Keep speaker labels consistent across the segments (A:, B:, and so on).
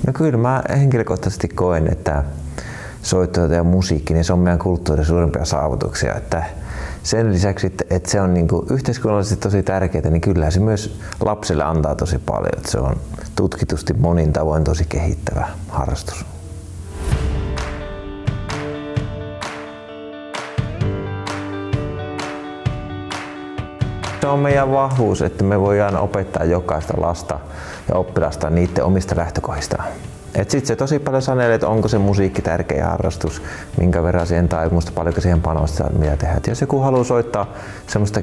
A: No kyllä mä henkilökohtaisesti koen, että soitto ja musiikki, niin se on meidän kulttuurin suurimpia saavutuksia. Että sen lisäksi, että se on niin kuin yhteiskunnallisesti tosi tärkeää, niin kyllä se myös lapselle antaa tosi paljon. Että se on tutkitusti monin tavoin tosi kehittävä harrastus. Se on meidän vahvuus, että me voidaan opettaa jokaista lasta ja oppilasta niiden omista lähtökohdistaan. Sitten se tosi paljon sanelee, että onko se musiikki tärkeä harrastus, minkä verran siihen taipumusta, paljonko siihen panostaa, mitä tehdään. Jos joku haluaa soittaa semmoista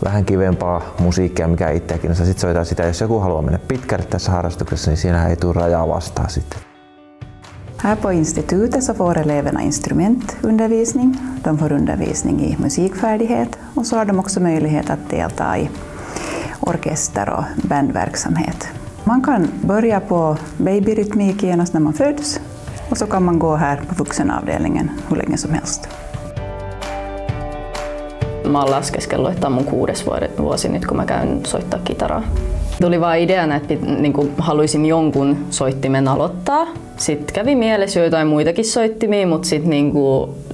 A: vähän kivempaa musiikkia, mikä itseäkin kiinnostaa, sitten soittaa sitä. Jos joku haluaa mennä pitkälle tässä harrastuksessa, niin siinä ei tule rajaa vastaan sitten.
B: Här på institutet så får eleverna instrumentundervisning, de får undervisning i musikfärdighet och så har de också möjlighet att delta i orkester- och bandverksamhet. Man kan börja på babyrytmik genast när man föds och så kan man gå här på vuxenavdelningen hur länge som helst.
C: Mä oon laskeskellut, että on mun 6. vuosi nyt, kun mä käyn soittaa kitaraa. Tuli vaan ideana, että haluaisin jonkun soittimen aloittaa. Sitten kävi mielessä joitain muitakin soittimia, mutta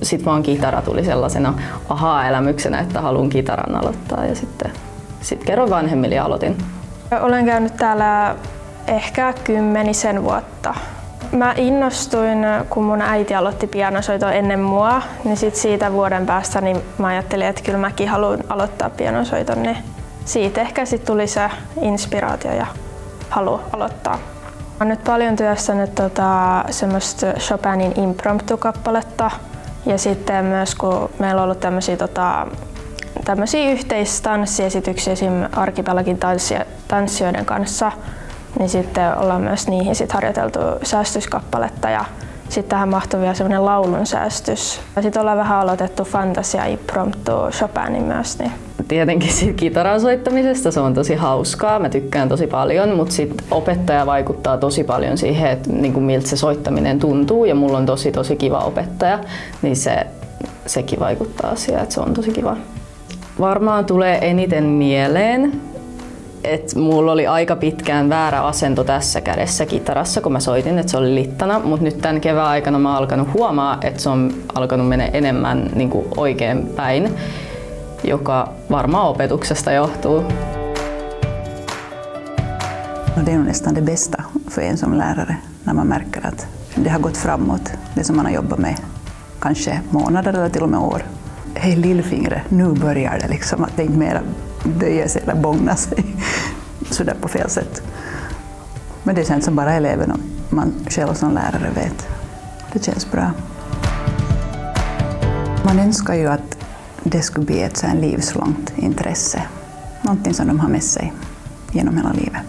C: sit vaan kitara tuli sellaisena aha-elämyksenä, että haluan kitaran aloittaa. Ja sitten kerron vanhemmille ja aloitin.
D: Olen käynyt täällä ehkä 10 vuotta. Mä innostuin, kun mun äiti aloitti pianosoiton ennen mua, niin sit siitä vuoden päästä niin mä ajattelin, että kyllä mäkin haluan aloittaa pianosoiton. Niin siitä ehkä sit tuli se inspiraatio ja halu aloittaa. Mä oon nyt paljon työstänyt semmoista Chopinin impromptu-kappaletta ja sitten myös kun meillä on ollut tämmöisiä yhteistanssiesityksiä esimerkiksi Archipelagin tanssijoiden kanssa, niin sitten ollaan myös niihin harjoiteltu säästyskappaletta ja sitten tähän mahtui vielä semmoinen laulun säästys. Ja sitten ollaan vähän aloitettu fantasia impromptu Chopinin myös. Niin.
C: Tietenkin siitä kitaran soittamisesta se on tosi hauskaa, mä tykkään tosi paljon, mutta sitten opettaja vaikuttaa tosi paljon siihen, että miltä se soittaminen tuntuu ja mulla on tosi kiva opettaja, niin sekin vaikuttaa siihen, että se on tosi kiva. Varmaan tulee eniten mieleen, että mulla oli aika pitkään väärä asento tässä kädessä kitarassa, kun mä soitin, että se oli littana, mutta nyt tämän kevään aikana mä oon alkanut huomaa, että se on alkanut mennä enemmän oikein päin, joka varmaan opetuksesta johtuu.
B: Det är nog nästan det bästa för en som lärare när man märker att det har gått framåt, det som man har jobbat med kanske månader eller till och med år. Hej lillfingret, nu börjar det liksom att det inte mer böjer sig eller bångnar sig sådär på fel sätt. Men det känns som bara eleven och man själv som lärare vet. Det känns bra. Man önskar ju att det skulle bli ett livslångt intresse. Någonting som de har med sig genom hela livet.